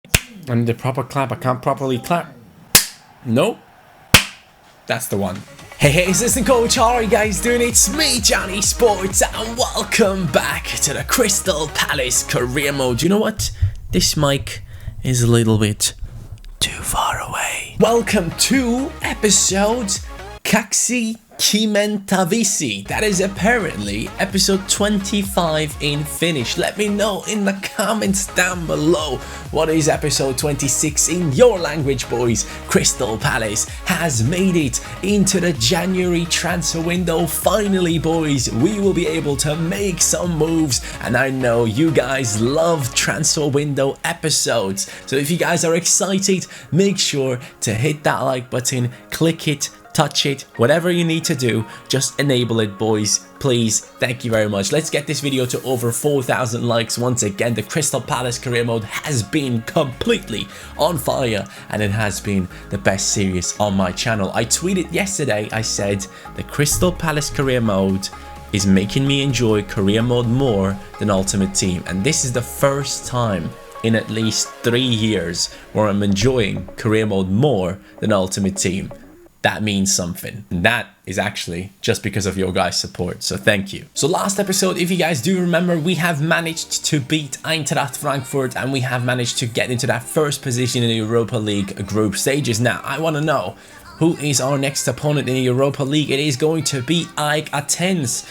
I need a proper clap. I can't properly clap. Nope. That's the one. Hey, assistant coach, how are you guys doing? It's me, CaniSports, and welcome back to the Crystal Palace career mode. You know what? This mic is a little bit too far away. Welcome to episode Kaksi Kimentavisi. That is apparently episode 25 in Finnish. Let me know in the comments down below what is episode 26 in your language, boys. Crystal Palace has made it into the January transfer window. Finally, boys, we will be able to make some moves, and I know you guys love transfer window episodes. So if you guys are excited, make sure to hit that like button, click it, touch it, whatever you need to do, just enable it, boys, please. Thank you very much. Let's get this video to over 4,000 likes. Once again, the Crystal Palace career mode has been completely on fire, and it has been the best series on my channel. I tweeted yesterday, I said the Crystal Palace career mode is making me enjoy career mode more than Ultimate Team, and this is the first time in at least 3 years where I'm enjoying career mode more than Ultimate Team. That means something. And that is actually just because of your guys' support, so thank you. So last episode, if you guys do remember, we have managed to beat Eintracht Frankfurt, and we have managed to get into that first position in the Europa League group stages. Now, I want to know, who is our next opponent in the Europa League? It is going to be AEK Athens.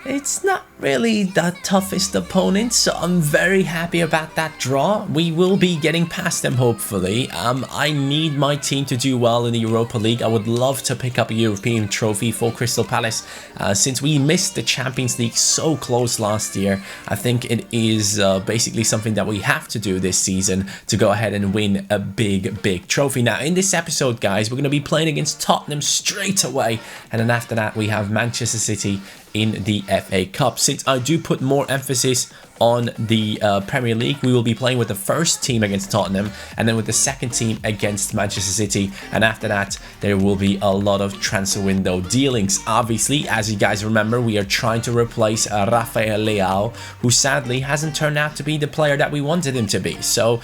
It's not really the toughest opponent, so I'm very happy about that draw. We will be getting past them, hopefully. I need my team to do well in the Europa League. I would love to pick up a European trophy for Crystal Palace. Since we missed the Champions League so close last year, I think it is basically something that we have to do this season to go ahead and win a big trophy. Now, in this episode, guys, we're going to be playing against Tottenham straight away, and then after that, we have Manchester City in the FA Cup. Since I do put more emphasis on the Premier League, we will be playing with the first team against Tottenham, and then with the second team against Manchester City, and after that there will be a lot of transfer window dealings. Obviously, as you guys remember, we are trying to replace Rafael Leao, who sadly hasn't turned out to be the player that we wanted him to be. So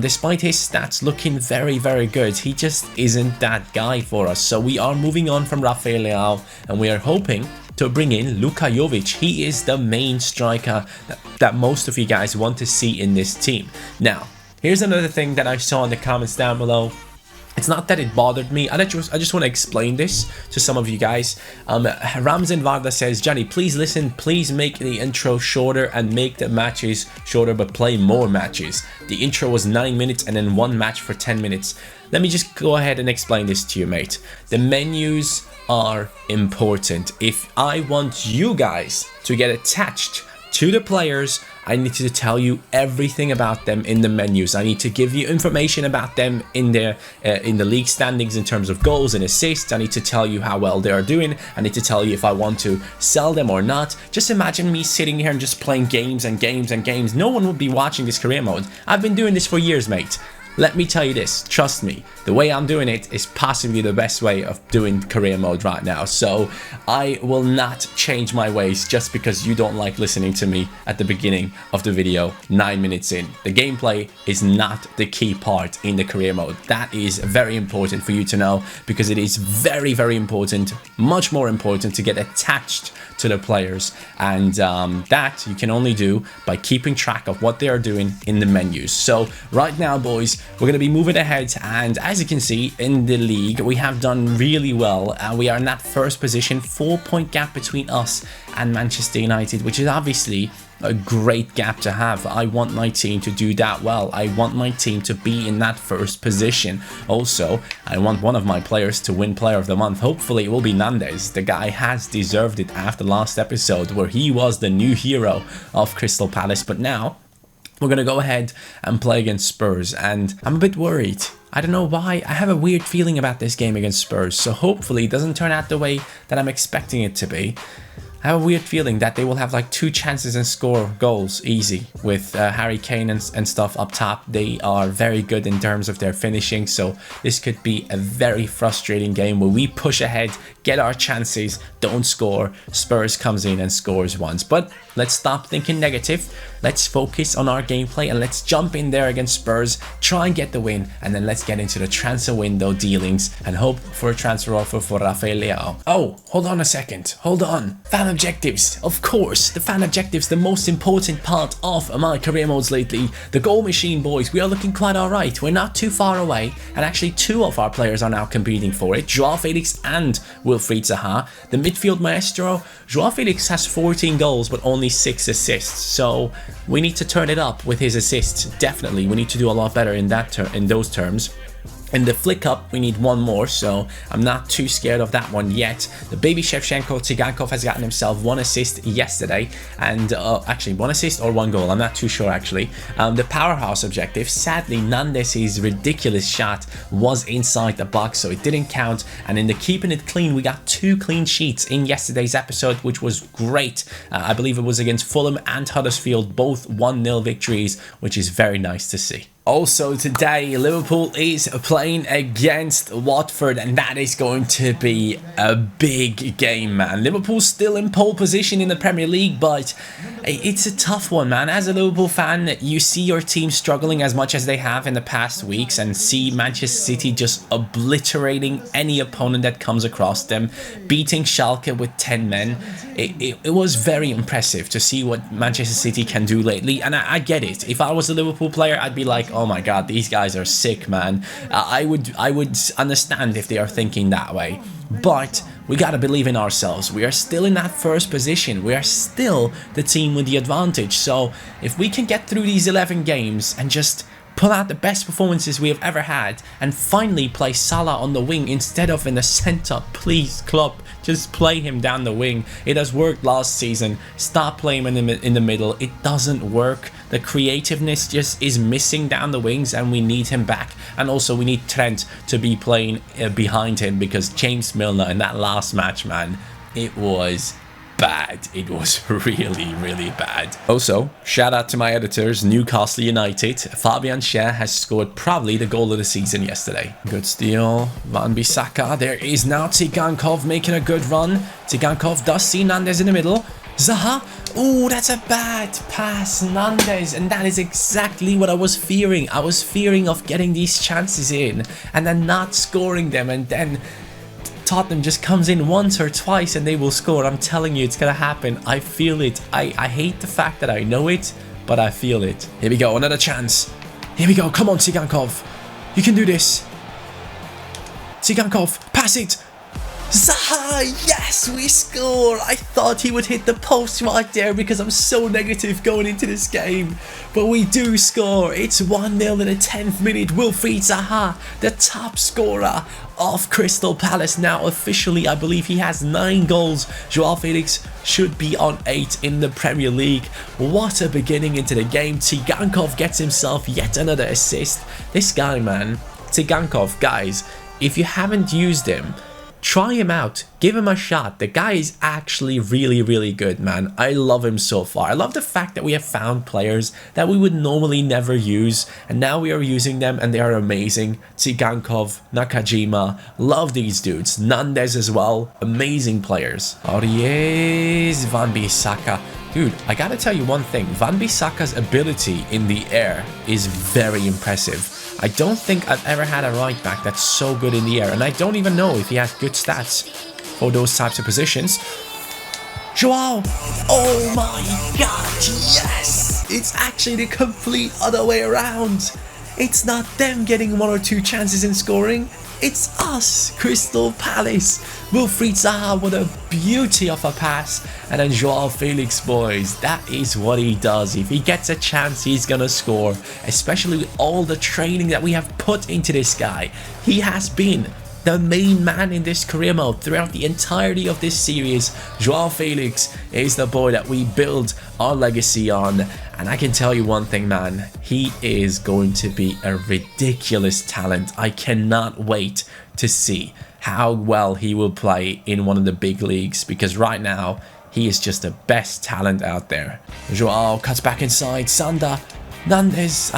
despite his stats looking very good, he just isn't that guy for us. So we are moving on from Rafael Leao, and we are hoping to bring in Luka Jovic. He is the main striker that most of you guys want to see in this team. Now, here's another thing that I saw in the comments down below. It's not that it bothered me. I just want to explain this to some of you guys. Ramzan Varda says, Johnny, please listen. Please make the intro shorter and make the matches shorter, but play more matches. The intro was 9 minutes and then one match for 10 minutes. Let me just go ahead and explain this to you, mate. The menus are important. If I want you guys to get attached to the players, I need to tell you everything about them in the menus. I need to give you information about them in the league standings in terms of goals and assists. I need to tell you how well they are doing. I need to tell you if I want to sell them or not. Just imagine me sitting here and just playing games and games and games. No one would be watching this career mode. I've been doing this for years, mate. Let me tell you this, trust me, the way I'm doing it is possibly the best way of doing career mode right now. So I will not change my ways just because you don't like listening to me at the beginning of the video 9 minutes in. The gameplay is not the key part in the career mode. That is very important for you to know, because it is very important, much more important to get attached to the players, and that you can only do by keeping track of what they are doing in the menus. So right now, boys, we're going to be moving ahead, and as you can see in the league, we have done really well. We are in that first position, 4-point gap between us and Manchester United, which is obviously a great gap to have. I want my team to do that well. I want my team to be in that first position. Also, I want one of my players to win Player of the Month. Hopefully it will be Nandes. The guy has deserved it after last episode, where he was the new hero of Crystal Palace. But now we're going to go ahead and play against Spurs, and I'm a bit worried. I don't know why. I have a weird feeling about this game against Spurs, so hopefully it doesn't turn out the way that I'm expecting it to be. I have a weird feeling that they will have like 2 chances and score goals easy with Harry Kane and stuff up top. They are very good in terms of their finishing, so this could be a very frustrating game where we push ahead, get our chances, don't score, Spurs comes in and scores once. But let's stop thinking negative, let's focus on our gameplay and let's jump in there against Spurs, try and get the win, and then let's get into the transfer window dealings and hope for a transfer offer for Rafael Leao. Oh, hold on a second, hold on. Fan objectives, of course, the fan objectives, the most important part of my career modes lately. The goal machine, boys, we are looking quite alright, we're not too far away, and actually 2 of our players are now competing for it, Joao Felix and Wilfried Zaha. The midfield maestro, Joao Felix has 14 goals but only 6 assists, so we need to turn it up with his assists. Definitely, we need to do a lot better in those terms. In the flick up, we need 1 more, so I'm not too scared of that one yet. The baby Shevchenko Tsigankov has gotten himself 1 assist yesterday, and actually 1 assist or 1 goal, I'm not too sure actually. The powerhouse objective, sadly Nandes's ridiculous shot was inside the box, so it didn't count. And in the keeping it clean, we got 2 clean sheets in yesterday's episode, which was great. I believe it was against Fulham and Huddersfield, both 1-0 victories, which is very nice to see. Also today, Liverpool is playing against Watford, and that is going to be a big game, man. Liverpool's still in pole position in the Premier League, but it's a tough one, man. As a Liverpool fan, you see your team struggling as much as they have in the past weeks and see Manchester City just obliterating any opponent that comes across them, beating Schalke with 10 men. It was very impressive to see what Manchester City can do lately, and I get it. If I was a Liverpool player, I'd be like, oh my god, these guys are sick, man. I would understand if they are thinking that way, but we gotta believe in ourselves. We are still in that first position. We are still the team with the advantage. So if we can get through these 11 games and just pull out the best performances we have ever had and finally play Salah on the wing instead of in the center, please, Klopp, just play him down the wing. It has worked last season. Stop playing him in the middle. It doesn't work. The creativeness just is missing down the wings, and we need him back. And also we need Trent to be playing behind him, because James Milner in that last match, man, it was bad. It was really bad. Also, shout out to my editors, Newcastle United. Fabian Schär has scored probably the goal of the season yesterday. Good steal, Van Bissaka. There is now Tsigankov making a good run. Tsigankov does see Nandes in the middle. Zaha. Oh, that's a bad pass, Nandes, and that is exactly what I was fearing. I was fearing of getting these chances in and then not scoring them, and then Tottenham just comes in once or twice and they will score. I'm telling you, it's gonna happen. I feel it. I hate the fact that I know it, but I feel it. Here we go, another chance. Here we go, come on Tsigankov. You can do this. Tsigankov, pass it. Zaha, yes, we score. I thought he would hit the post right there because I'm so negative going into this game. But we do score. It's 1-0 in the 10th minute. Wilfried Zaha, the top scorer of Crystal Palace now officially. I believe he has 9 goals. Joao Felix should be on 8 in the Premier League. What a beginning into the game. Tsigankov gets himself yet another assist. This guy, man, Tsigankov, guys, if you haven't used him, try him out, give him a shot. The guy is actually really good, man. I love him so far. I love the fact that we have found players that we would normally never use, and now we are using them and they are amazing. Tsigankov, Nakajima, love these dudes. Nandes as well, amazing players. Auriez, Van Bissaka. Dude, I gotta tell you one thing. Van Bissaka's ability in the air is very impressive. I don't think I've ever had a right back that's so good in the air, and I don't even know if he has good stats for those types of positions. Joao! Oh my god, yes! It's actually the complete other way around. It's not them getting 1 or 2 chances in scoring. It's us, Crystal Palace. Wilfried Zaha, what a beauty of a pass. And then Joao Felix, boys, that is what he does. If he gets a chance, he's gonna score. Especially with all the training that we have put into this guy. He has been the main man in this career mode throughout the entirety of this series. Joao Felix is the boy that we build our legacy on. And I can tell you one thing, man, he is going to be a ridiculous talent. I cannot wait to see how well he will play in one of the big leagues, because right now He is just the best talent out there. Joao cuts back inside. Sander. Nandes.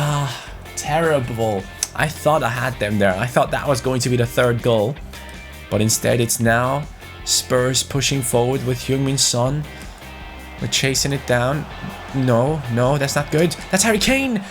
Terrible. I thought I had them there. I thought that was going to be the third goal. But instead it's now Spurs pushing forward with Heung-min Son. We're chasing it down. No, that's not good. That's Harry Kane.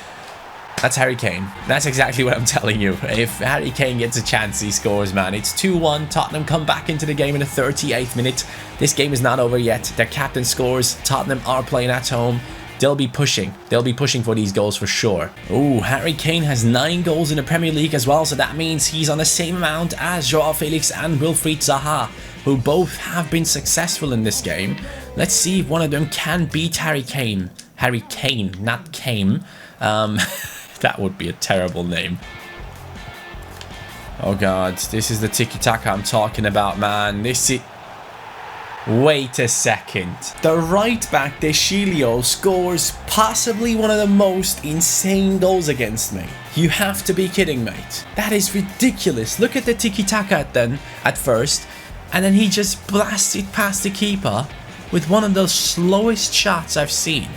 That's Harry Kane. That's exactly what I'm telling you. If Harry Kane gets a chance, he scores, man. It's 2-1. Tottenham come back into the game in the 38th minute. This game is not over yet. Their captain scores. Tottenham are playing at home. They'll be pushing. They'll be pushing for these goals for sure. Ooh, Harry Kane has 9 goals in the Premier League as well, so that means he's on the same amount as Joao Felix and Wilfried Zaha, who both have been successful in this game. Let's see if one of them can beat Harry Kane. Harry Kane, not Kane. That would be a terrible name. Oh god, this is the tiki-taka I'm talking about, man. This is... Wait a second. The right back, De Sciglio, scores possibly one of the most insane goals against me. You have to be kidding, mate. That is ridiculous. Look at the tiki-taka then, at first. And then he just blasts it past the keeper with one of the slowest shots I've seen.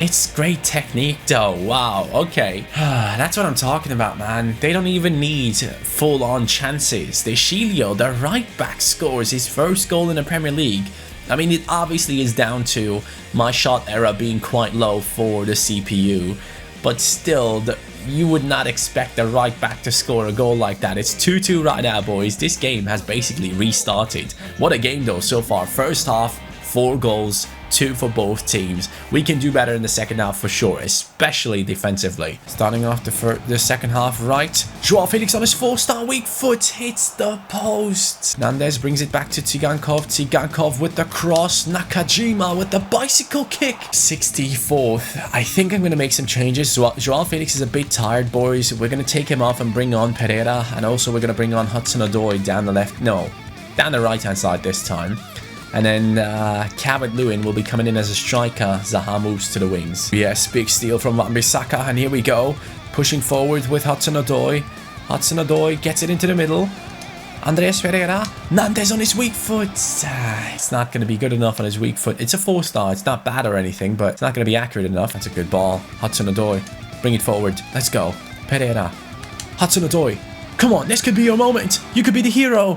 It's great technique though, wow, okay. That's what I'm talking about, man. They don't even need full-on chances. De Sciglio, the right back, scores his first goal in the Premier League. I mean, it obviously is down to my shot error being quite low for the CPU. But still, you would not expect the right back to score a goal like that. It's 2-2 right now, boys. This game has basically restarted. What a game though so far. First half, 4 goals. 2 for both teams. We can do better in the second half for sure, especially defensively. Starting off the second half right. Joao Felix on his 4-star weak foot hits the post. Nandes brings it back to Tsigankov. Tsigankov with the cross. Nakajima with the bicycle kick. 64th. I think I'm going to make some changes. Joao Felix is a bit tired, boys. We're going to take him off and bring on Pereira. And also we're going to bring on Hudson-Odoi down the left. No, down the right-hand side this time. And then Calvert-Lewin will be coming in as a striker. Zaha moves to the wings. Yes, big steal from Wan-Bissaka. And here we go. Pushing forward with Hudson-Odoi. Hudson-Odoi gets it into the middle. Andreas Pereira. Nandes on his weak foot. It's not going to be good enough on his weak foot. It's a 4-star. It's not bad or anything, but it's not going to be accurate enough. That's a good ball. Hudson-Odoi. Bring it forward. Let's go. Pereira. Hudson-Odoi. Come on, this could be your moment. You could be the hero.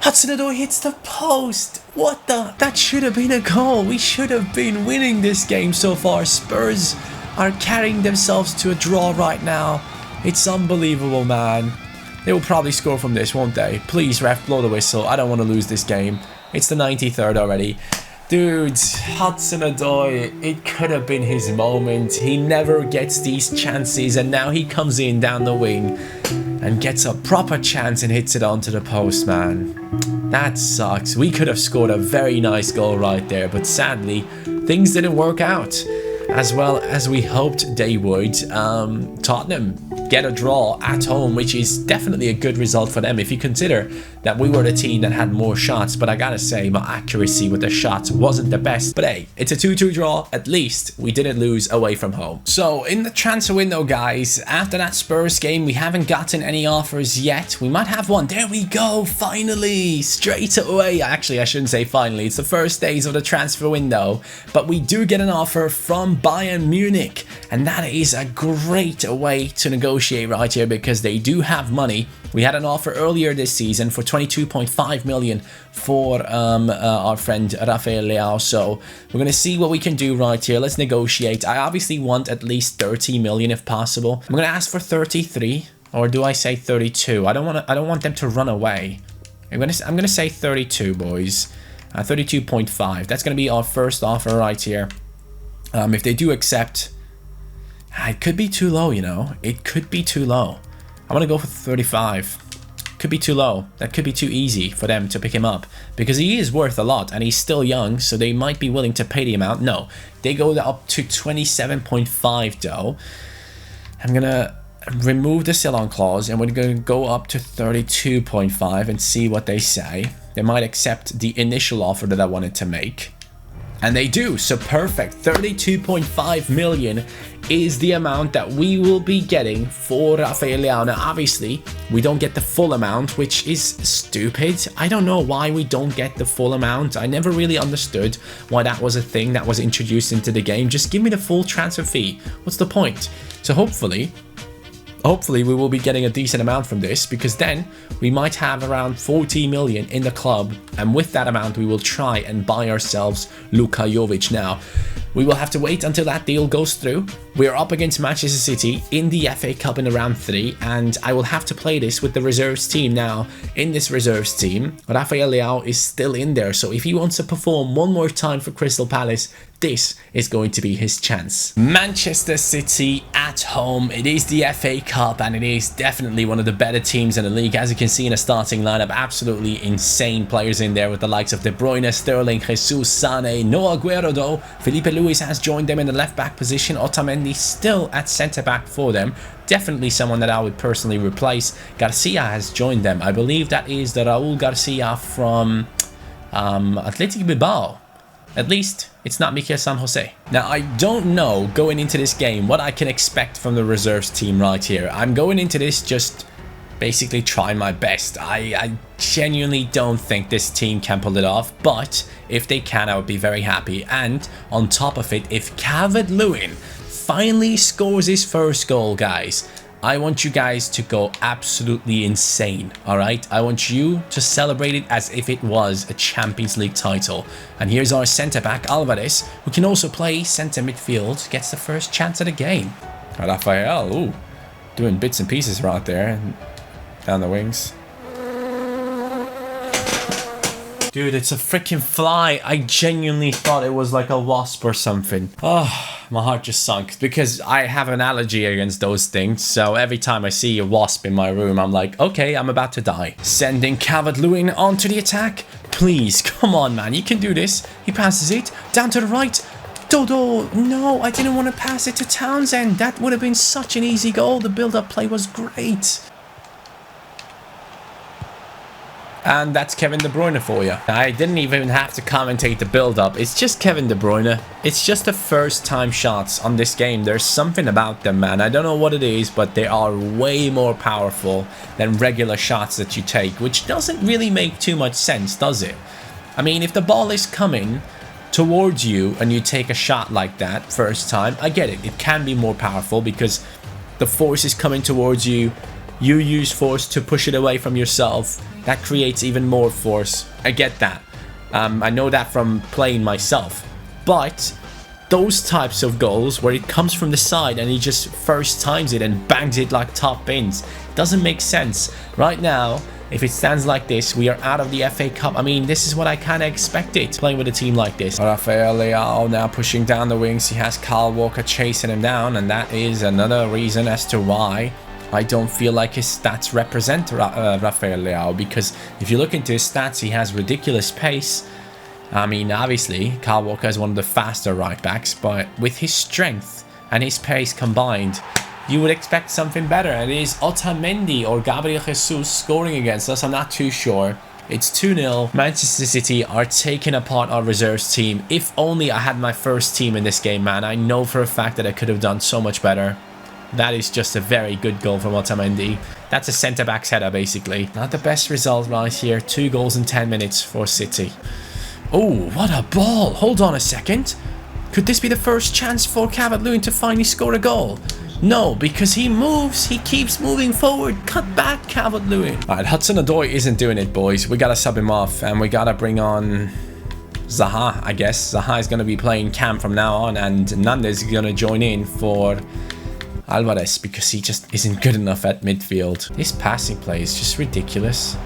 Hudson-Odoi hits the post. What the? That should have been a goal. We should have been winning this game so far. Spurs are carrying themselves to a draw right now. It's unbelievable, man. They will probably score from this, won't they? Please, ref, blow the whistle. I don't want to lose this game. It's the 93rd already. Dude, Hudson-Odoi, it could have been his moment. He never gets these chances, and now he comes in down the wing and gets a proper chance and hits it onto the post, man. That sucks. We could have scored a very nice goal right there, but sadly, things didn't work out as well as we hoped they would. Tottenham get a draw at home, which is definitely a good result for them if you consider that we were the team that had more shots. But I gotta say, my accuracy with the shots wasn't the best. But hey, it's a 2-2 draw. At least we didn't lose away from home. So in the transfer window, guys, after that Spurs game, we haven't gotten any offers yet. We might have one. There we go, finally, straight away. Actually, I shouldn't say finally. It's the first days of the transfer window, but we do get an offer from Bayern Munich, and that is a great way to negotiate right here because they do have money. We had an offer earlier this season for 22.5 million for our friend Rafael Leao, so we're gonna see what we can do right here. Let's negotiate. I obviously want at least 30 million if possible. I'm gonna ask for 33, or do I say 32? I don't want them to run away. I'm gonna say 32, boys. 32.5. That's gonna be our first offer right here. If they do accept, it could be too low, you know. It could be too low. I want to go for 35. Could be too low. That could be too easy for them to pick him up because he is worth a lot and he's still young, so they might be willing to pay the amount. No, they go up to 27.5 though. I'm gonna remove the sell-on clause and we're gonna go up to 32.5 and see what they say. They might accept the initial offer that I wanted to make. And they do, so perfect. 32.5 million is the amount that we will be getting for Rafael Leao. Now, obviously, we don't get the full amount, which is stupid. I don't know why we don't get the full amount. I never really understood why that was a thing that was introduced into the game. Just give me the full transfer fee. What's the point? So hopefully we will be getting a decent amount from this, because then we might have around 40 million in the club, and with that amount we will try and buy ourselves Luka Jovic. Now, we will have to wait until that deal goes through. We are up against Manchester City in the FA Cup in round 3, and I will have to play this with the reserves team. Now, in this reserves team, Rafael Leao is still in there, so if he wants to perform one more time for Crystal Palace, this is going to be his chance. Manchester City at home. It is the FA Cup, and it is definitely one of the better teams in the league. As you can see in a starting lineup, absolutely insane players in there with the likes of De Bruyne, Sterling, Jesus, Sane, no Aguero though. Felipe Luis has joined them in the left back position. Otamendi still at centre back for them. Definitely someone that I would personally replace. Garcia has joined them. I believe that is the Raul Garcia from Athletic Bilbao. At least, it's not Mikel San Jose. Now, I don't know, going into this game, what I can expect from the reserves team right here. I'm going into this just basically trying my best. I genuinely don't think this team can pull it off, but if they can, I would be very happy. And on top of it, if Calvert-Lewin finally scores his first goal, guys, I want you guys to go absolutely insane, alright? I want you to celebrate it as if it was a Champions League title. And here's our centre-back, Alvarez, who can also play centre midfield, gets the first chance of the game. Rafael, ooh, doing bits and pieces right there, down the wings. Dude, it's a freaking fly. I genuinely thought it was like a wasp or something. Oh, my heart just sunk because I have an allergy against those things. So every time I see a wasp in my room, I'm like, okay, I'm about to die. Sending Calvert-Lewin onto the attack. Please, come on, man. You can do this. He passes it down to the right. Dodo, no, I didn't want to pass it to Townsend. That would have been such an easy goal. The build-up play was great. And that's Kevin De Bruyne for you. I didn't even have to commentate the build-up. It's just Kevin De Bruyne. It's just the first-time shots on this game. There's something about them, man. I don't know what it is, but they are way more powerful than regular shots that you take, which doesn't really make too much sense, does it? I mean, if the ball is coming towards you and you take a shot like that first time, I get it. It can be more powerful because the force is coming towards you. You use force to push it away from yourself. That creates even more force. I get that. I know that from playing myself. But those types of goals where it comes from the side and he just first times it and bangs it like top bins, doesn't make sense. Right now, if it stands like this, we are out of the FA Cup. I mean, this is what I kind of expected playing with a team like this. Rafael Leao now pushing down the wings. He has Kyle Walker chasing him down, and that is another reason as to why I don't feel like his stats represent Rafael Leao, because if you look into his stats, he has ridiculous pace. I mean, obviously, Kyle Walker is one of the faster right backs, but with his strength and his pace combined, you would expect something better. And it is Otamendi or Gabriel Jesus scoring against us. I'm not too sure. It's 2-0. Manchester City are taking apart our reserves team. If only I had my first team in this game, man. I know for a fact that I could have done so much better. That is just a very good goal from Otamendi. That's a centre-back's header, basically. Not the best result right here. 2 goals in 10 minutes for City. Oh, what a ball. Hold on a second. Could this be the first chance for Calvert-Lewin to finally score a goal? No, because he moves. He keeps moving forward. Cut back, Calvert-Lewin. All right, Hudson-Odoi isn't doing it, boys. We got to sub him off, and we got to bring on Zaha, I guess. Zaha is going to be playing cam from now on, and Nandez is going to join in for Alvarez because he just isn't good enough at midfield. This passing play is just ridiculous.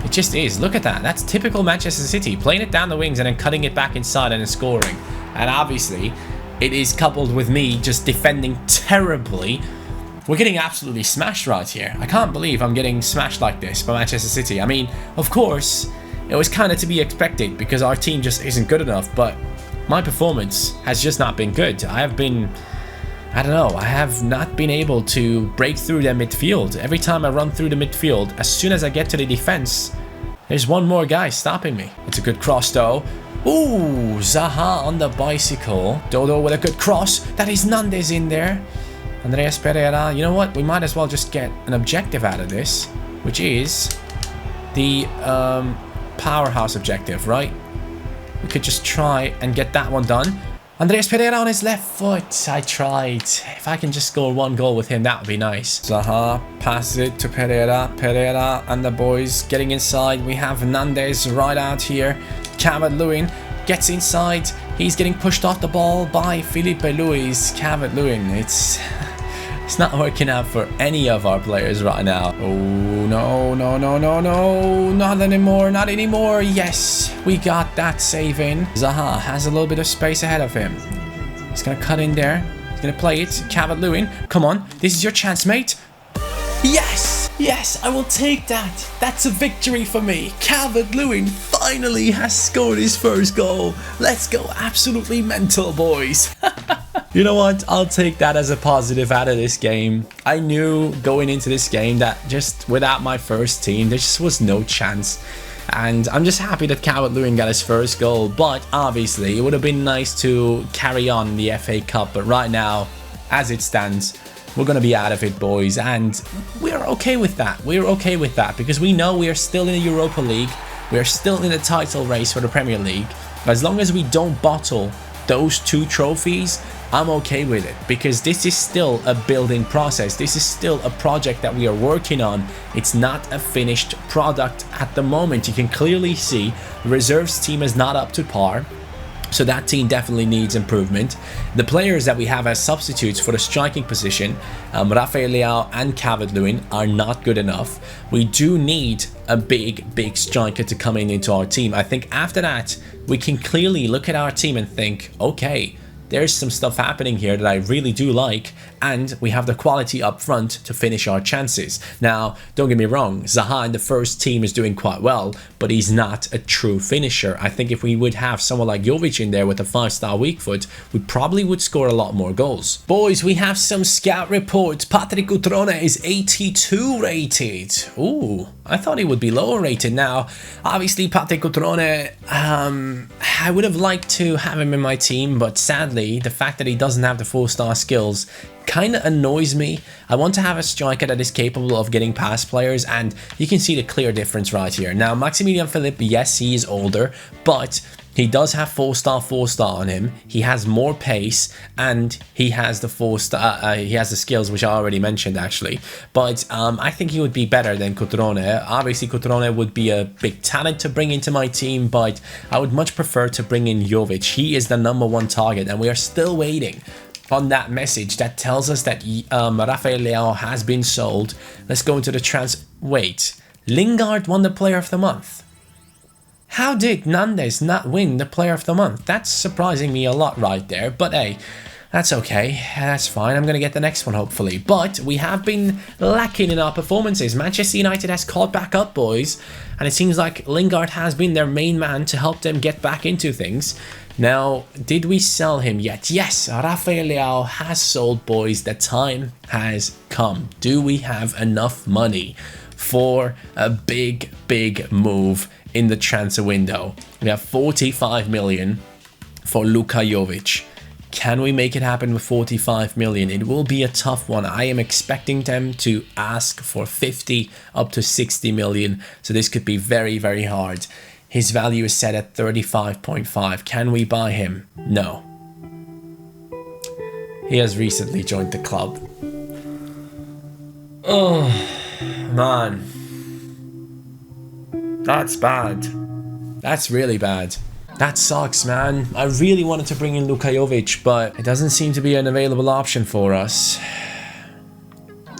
It just is. Look at that. That's typical Manchester City. Playing it down the wings and then cutting it back inside and then scoring. And obviously, it is coupled with me just defending terribly. We're getting absolutely smashed right here. I can't believe I'm getting smashed like this by Manchester City. I mean, of course, it was kind of to be expected because our team just isn't good enough. But my performance has just not been good. I don't know, I have not been able to break through their midfield. Every time I run through the midfield, as soon as I get to the defense, there's one more guy stopping me. It's a good cross though. Ooh, Zaha on the bicycle. Dodo with a good cross. That is Nandes in there. Andreas Pereira. You know what? We might as well just get an objective out of this, which is the powerhouse objective, right? We could just try and get that one done. Andreas Pereira on his left foot. I tried. If I can just score one goal with him, that would be nice. Zaha passes it to Pereira. Pereira and the boys getting inside. We have Nandes right out here. Calvert-Lewin gets inside. He's getting pushed off the ball by Filipe Luis. Calvert-Lewin. It's not working out for any of our players right now. Oh, no, no, no, no, no. Not anymore, not anymore. Yes, we got that save in. Zaha has a little bit of space ahead of him. He's going to cut in there. He's going to play it. Calvert-Lewin, come on. This is your chance, mate. Yes, yes, I will take that. That's a victory for me. Calvert-Lewin finally has scored his first goal. Let's go absolutely mental, boys. You know what? I'll take that as a positive out of this game. I knew going into this game that just without my first team, there just was no chance. And I'm just happy that Calvert-Lewin got his first goal. But obviously, it would have been nice to carry on the FA Cup. But right now, as it stands, we're going to be out of it, boys. And we're okay with that. We're okay with that because we know we are still in the Europa League. We are still in the title race for the Premier League. As long as we don't bottle those 2 trophies, I'm okay with it because this is still a building process. This is still a project that we are working on. It's not a finished product at the moment. You can clearly see the reserves team is not up to par. So that team definitely needs improvement. The players that we have as substitutes for the striking position, Rafael Leao and Calvert-Lewin, are not good enough. We do need a big striker to come into our team. I think after that, we can clearly look at our team and think, okay, there's some stuff happening here that I really do like, and we have the quality up front to finish our chances. Now, don't get me wrong, Zaha in the first team is doing quite well, but he's not a true finisher. I think if we would have someone like Jovic in there with a 5-star weak foot, we probably would score a lot more goals. Boys, we have some scout reports. Patrick Cutrone is 82 rated. Ooh, I thought he would be lower rated. Now, obviously, Patrick Cutrone, I would have liked to have him in my team, but sadly, the fact that he doesn't have the 4-star skills kind of annoys me. I want to have a striker that is capable of getting past players, and you can see the clear difference right here. Now, Maximilian Philippe, yes, he is older, but he does have 4-star on him. He has more pace, and he has the 4-star. He has the skills, which I already mentioned actually. But I think he would be better than Cutrone. Obviously, Cutrone would be a big talent to bring into my team, but I would much prefer to bring in Jovic. He is the #1 target, and we are still waiting on that message that tells us that Rafael Leao has been sold. Let's go into the Wait, Lingard won the Player of the Month. How did Nandes not win the Player of the Month? That's surprising me a lot right there, but hey, that's okay. That's fine. I'm going to get the next one, hopefully. But we have been lacking in our performances. Manchester United has caught back up, boys, and it seems like Lingard has been their main man to help them get back into things. Now, did we sell him yet? Yes, Rafael Leao has sold, boys. The time has come. Do we have enough money for a big move in the transfer window? We have 45 million for Luka Jovic. Can we make it happen with 45 million? It will be a tough one. I am expecting them to ask for 50 up to 60 million. So this could be very hard. His value is set at 35.5. Can we buy him? No. He has recently joined the club. Oh, man. That's bad. That's really bad. That sucks, man. I really wanted to bring in Luka Jovic, but it doesn't seem to be an available option for us.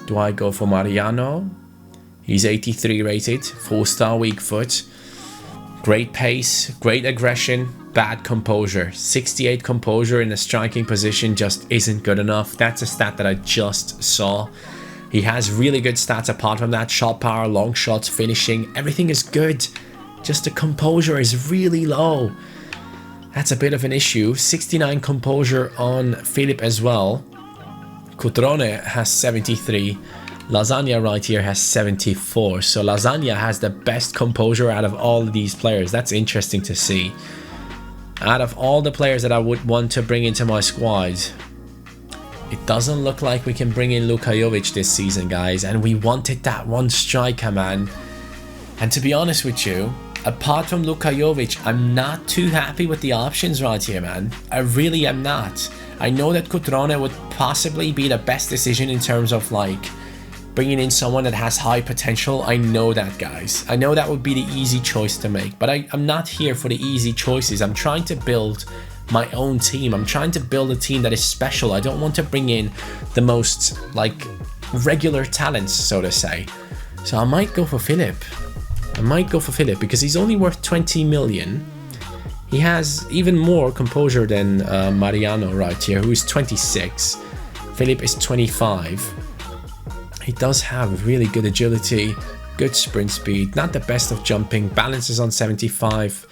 Do I go for Mariano? He's 83 rated, 4-star weak foot. Great pace, great aggression, bad composure. 68 composure in the striking position just isn't good enough. That's a stat that I just saw. He has really good stats apart from that. Shot power, long shots, finishing, everything is good. Just the composure is really low. That's a bit of an issue. 69 composure on Philip as well. Cutrone has 73. Lasagna right here has 74. So Lasagna has the best composure out of all of these players. That's interesting to see. out of all the players that I would want to bring into my squad, it doesn't look like we can bring in Luka Jovic this season, guys. And we wanted that one striker, man. And to be honest with you, apart from Luka Jovic, I'm not too happy with the options right here, man. I really am not. I know that Cutrone would possibly be the best decision in terms of like bringing in someone that has high potential. I know that, guys. I know that would be the easy choice to make, but I'm not here for the easy choices. I'm trying to build my own team. I'm trying to build a team that is special. I don't want to bring in the most like regular talents, so to say. So I might go for Philip. I might go for Philip because he's only worth 20 million. He has even more composure than Mariano right here, who is 26. Philip is 25. He does have really good agility, good sprint speed, not the best of jumping. Balance is on 75.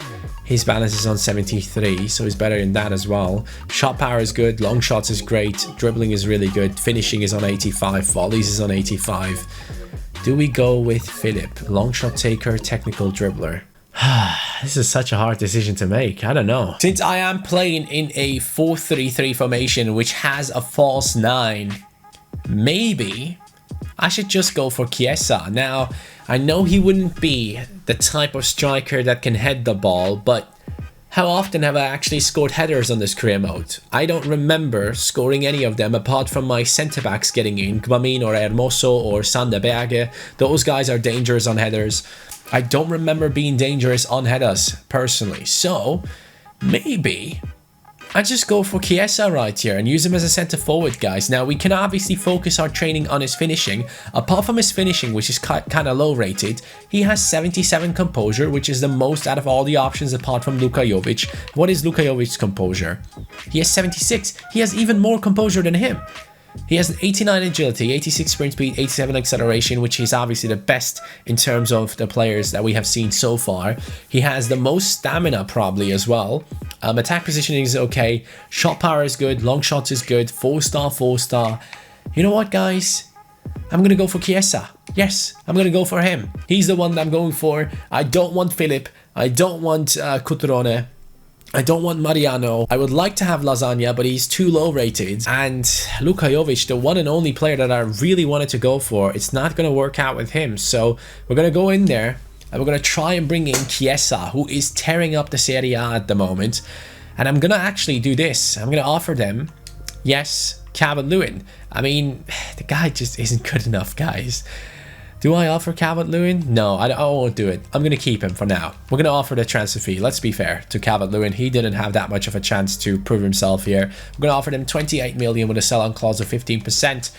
His balance is on 73, so he's better in that as well. Shot power is good, long shots is great, dribbling is really good, finishing is on 85, volleys is on 85. Do we go with Philip? Long shot taker, technical dribbler. This is such a hard decision to make. I don't know. Since I am playing in a 4-3-3 formation, which has a false 9, maybe I should just go for Chiesa. Now, I know he wouldn't be the type of striker that can head the ball, but how often have I actually scored headers on this career mode? I don't remember scoring any of them apart from my centre-backs getting in, Gbamin or Hermoso or Sander Berge. Those guys are dangerous on headers. I don't remember being dangerous on headers, personally. So, maybe I just go for Chiesa right here and use him as a centre forward, guys. Now, we can obviously focus our training on his finishing. Apart from his finishing, which is kind of low rated, he has 77 composure, which is the most out of all the options apart from Luka Jovic. What is Luka Jovic's composure? He has 76. He has even more composure than him. He has an 89 agility, 86 sprint speed, 87 acceleration, which is obviously the best in terms of the players that we have seen so far. He has the most stamina probably as well. Attack positioning is okay. Shot power is good. Long shots is good. 4-star, 4-star. You know what, guys? I'm going to go for Chiesa. Yes, I'm going to go for him. He's the one that I'm going for. I don't want Philip. I don't want Cutrone. I don't want Mariano. I would like to have Lasagna, but he's too low rated. And Luka Jovic, the one and only player that I really wanted to go for, it's not going to work out with him. So we're going to go in there and we're going to try and bring in Chiesa, who is tearing up the Serie A at the moment. And I'm going to actually do this. I'm going to offer them, yes, Calvert-Lewin. I mean, the guy just isn't good enough, guys. Do I offer Calvert-Lewin? No, I won't do it. I'm going to keep him for now. We're going to offer the transfer fee. Let's be fair to Calvert-Lewin. He didn't have that much of a chance to prove himself here. We're going to offer them 28 million with a sell-on clause of 15%.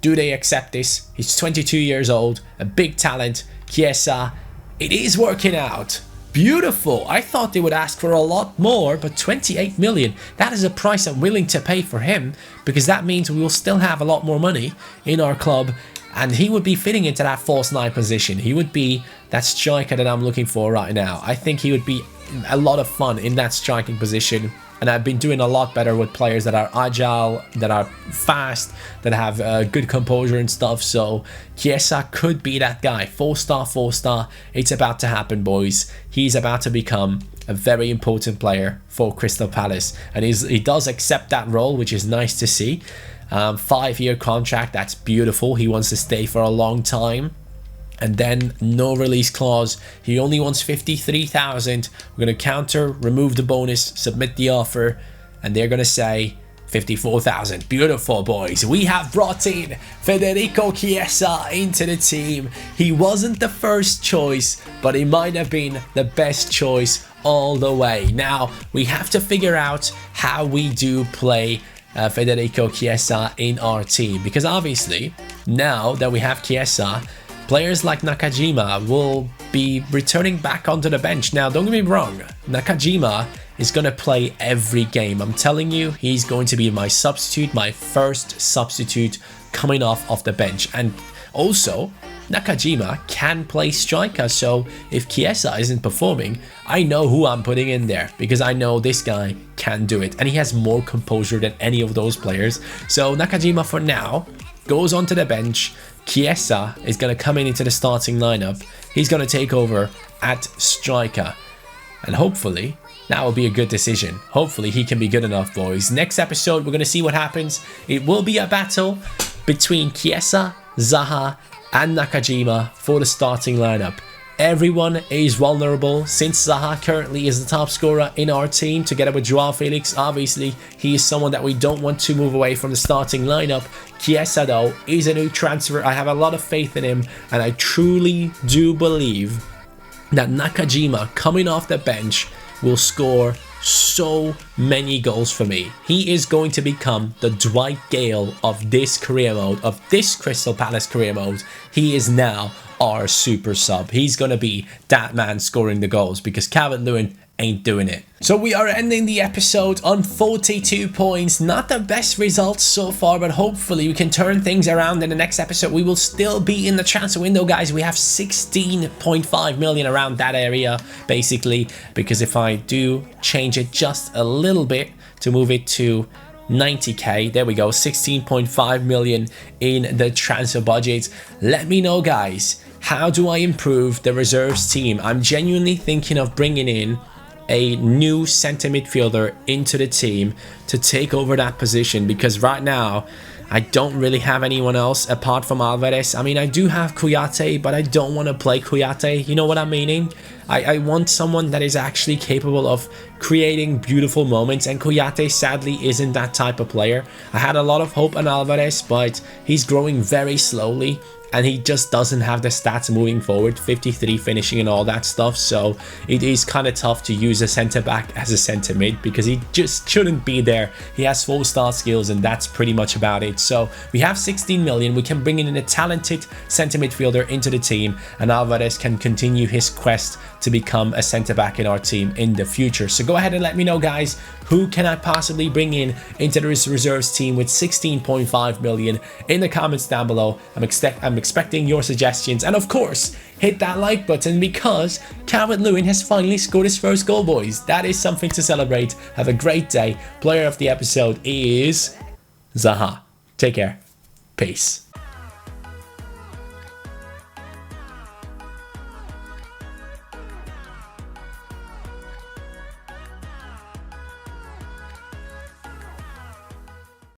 Do they accept this? He's 22 years old, a big talent. Chiesa, it is working out. Beautiful. I thought they would ask for a lot more, but 28 million, that is a price I'm willing to pay for him, because that means we will still have a lot more money in our club. And he would be fitting into that false 9 position. He would be that striker that I'm looking for right now. I think he would be a lot of fun in that striking position. And I've been doing a lot better with players that are agile, that are fast, that have good composure and stuff. So Chiesa could be that guy. 4-star, 4-star. It's about to happen, boys. He's about to become a very important player for Crystal Palace. And he does accept that role, which is nice to see. 5-year contract, that's beautiful. He wants to stay for a long time. And then no release clause. He only wants 53,000. We're going to counter, remove the bonus, submit the offer, and they're going to say 54,000. Beautiful, boys. We have brought in Federico Chiesa into the team. He wasn't the first choice, but he might have been the best choice all the way. Now, we have to figure out how we do play Federico Chiesa in our team, because obviously now that we have Chiesa, players like Nakajima will be returning back onto the bench. Now, don't get me wrong, Nakajima is going to play every game. I'm telling you, he's going to be my substitute, my first substitute coming off the bench. And also, Nakajima can play striker, so if Chiesa isn't performing, I know who I'm putting in there, because I know this guy can do it, and he has more composure than any of those players. So Nakajima for now goes onto the bench. Chiesa is going to come into the starting lineup. He's going to take over at striker, and hopefully That will be a good decision. Hopefully he can be good enough, boys. Next episode, we're going to see what happens. It will be a battle between Chiesa, Zaha, and Nakajima for the starting lineup. Everyone is vulnerable since Zaha currently is the top scorer in our team together with Joao Felix. Obviously, he is someone that we don't want to move away from the starting lineup. Chiesa, though, is a new transfer. I have a lot of faith in him, and I truly do believe that Nakajima coming off the bench will score so many goals for me. He is going to become the Dwight Gale of this career mode, of this Crystal Palace career mode. He is now our super sub. He's going to be that man scoring the goals because Calvert-Lewin ain't doing it. So we are ending the episode on 42 points. Not the best results so far, but hopefully we can turn things around in the next episode. We will still be in the transfer window, guys. We have 16.5 million around that area, basically, because if I do change it just a little bit to move it to 90k, there we go, 16.5 million in the transfer budget. Let me know, guys, how do I improve the reserves team? I'm genuinely thinking of bringing in a new center midfielder into the team to take over that position, because right now I don't really have anyone else apart from Alvarez. I mean, I do have Kouyaté, but I don't want to play Kouyaté. You know what I'm meaning? I want someone that is actually capable of creating beautiful moments, and Kouyaté sadly isn't that type of player. I had a lot of hope on Alvarez, but he's growing very slowly, and he just doesn't have the stats moving forward, 53 finishing and all that stuff. So it is kind of tough to use a centre back as a centre mid because he just shouldn't be there. He has 4-star skills, and that's pretty much about it. So we have 16 million. We can bring in a talented centre midfielder into the team, and Alvarez can continue his quest to become a centre back in our team in the future. So go ahead and let me know, guys, who can I possibly bring in into this reserves team with 16.5 million in the comments down below. I'm expecting your suggestions, and of course hit that like button because Calvert-Lewin has finally scored his first goal, boys. That is something to celebrate. Have a great day. Player of the episode is Zaha. Take care. Peace.